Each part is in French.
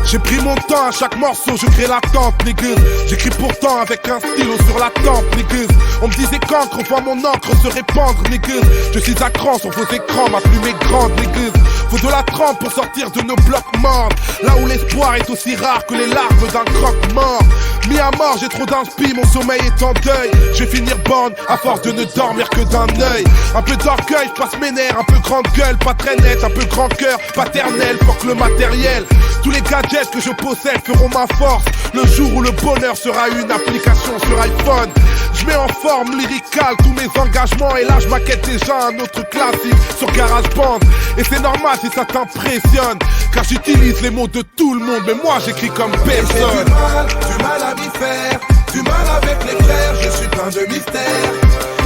J'ai pris mon temps à chaque morceau, je crée l'attente, niggas. J'écris pourtant avec un stylo sur la tempe, niggas. On me disait qu'encre, voit mon encre se répandre, niggas. Je suis à cran sur vos écrans, ma plume est grande, niggas. Faut de la trempe pour sortir de nos blocs morts. Là où l'espoir est aussi rare que les larmes d'un croque-mort. Mis à mort, j'ai trop d'inspi, mon sommeil est en deuil. Je vais finir borne à force de ne dormir que d'un œil. Un peu d'orgueil, je passe mes nerfs, un peu grande gueule, pas très net, un peu grand cœur, paternel, pour que le matériel. Tous les gadgets que je possède feront ma force. Le jour où le bonheur sera une application sur iPhone. Je mets en forme lyricale tous mes engagements. Et là je maquette déjà un autre classique sur GarageBand. Et c'est normal si ça t'impressionne, car j'utilise les mots de tout le monde. Mais moi j'écris comme personne. J'ai du mal à m'y faire, du mal avec les frères, je suis plein de mystères.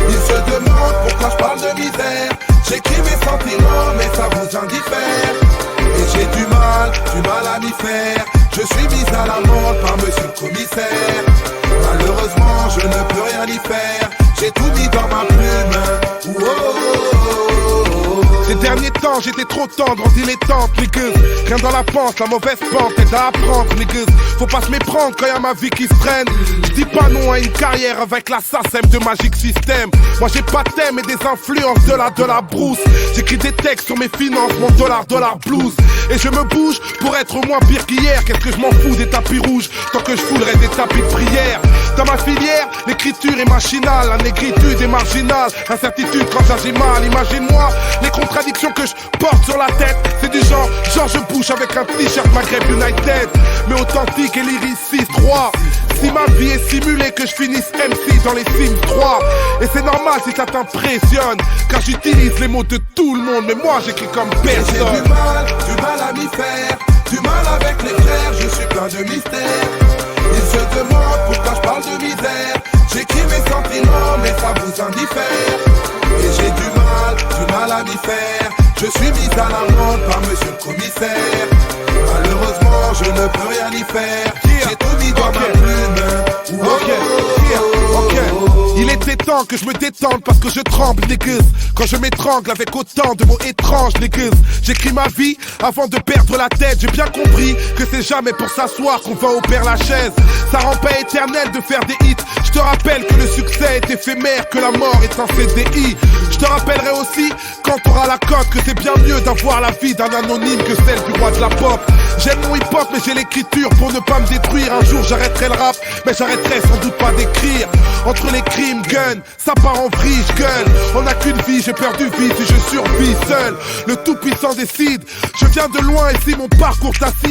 Ils se demandent pourquoi je parle de misère. J'écris mes sentiments mais ça vous indiffère. Et j'ai du mal à m'y faire. Je suis mis à l'amende par monsieur le commissaire. Malheureusement je ne peux rien y faire. J'ai tout mis dans ma plume. Ces derniers temps j'étais trop tendre en dilettante, niggas. Rien dans la pente, la mauvaise pente est à apprendre, niggas. Faut pas se méprendre quand y'a ma vie qui se traîne. Je dis pas non à une carrière avec la SACEM de Magic System. Moi j'ai pas de thème et des influences de la brousse. J'écris des textes sur mes finances, mon dollar blues. Et je me bouge pour être moins pire qu'hier. Qu'est-ce que je m'en fous des tapis rouges tant que je foulerai des tapis de prière. Dans ma filière, l'écriture est machinale, la négritude est marginale, incertitude quand j'agis mal. Imagine-moi les contradictions que je porte sur la tête. C'est du genre George Bush avec un t-shirt Maghreb United, mais authentique et lyriciste 3. Si ma vie est simulée, que je finisse MC dans les Sims 3. Et c'est normal si ça t'impressionne, car j'utilise les mots de tout le monde. Mais moi j'écris comme personne. J'ai du mal à m'y faire, du mal avec les frères, je suis plein de mystères. Ils se demandent pourquoi je parle de misère. J'écris mes sentiments mais ça vous indiffère. Et j'ai du mal à m'y faire. Je suis mis à l'amende par monsieur le commissaire. Malheureusement je ne peux rien y faire. J'ai tout mis dans ma plume. Il était temps que je me détende parce que je tremble, niggas. Quand je m'étrangle avec autant de mots étranges, niggas. J'écris ma vie avant de perdre la tête. J'ai bien compris que c'est jamais pour s'asseoir qu'on va au Père Lachaise. Ça rend pas éternel de faire des hits. Je te rappelle que le succès est éphémère, que la mort est un CDI. Je te rappellerai aussi, quand t'auras la cote, que c'est bien mieux d'avoir la vie d'un anonyme que celle du roi de la pop. J'aime mon hip-hop mais j'ai l'écriture pour ne pas me détruire. Un jour j'arrêterai le rap, mais j'arrêterai sans doute pas d'écrire. Entre les crimes, gun, ça part en vrille, je gueule. On n'a qu'une vie, j'ai peur du vide si je survis seul. Le tout-puissant décide, je viens de loin et si mon parcours t'assiste.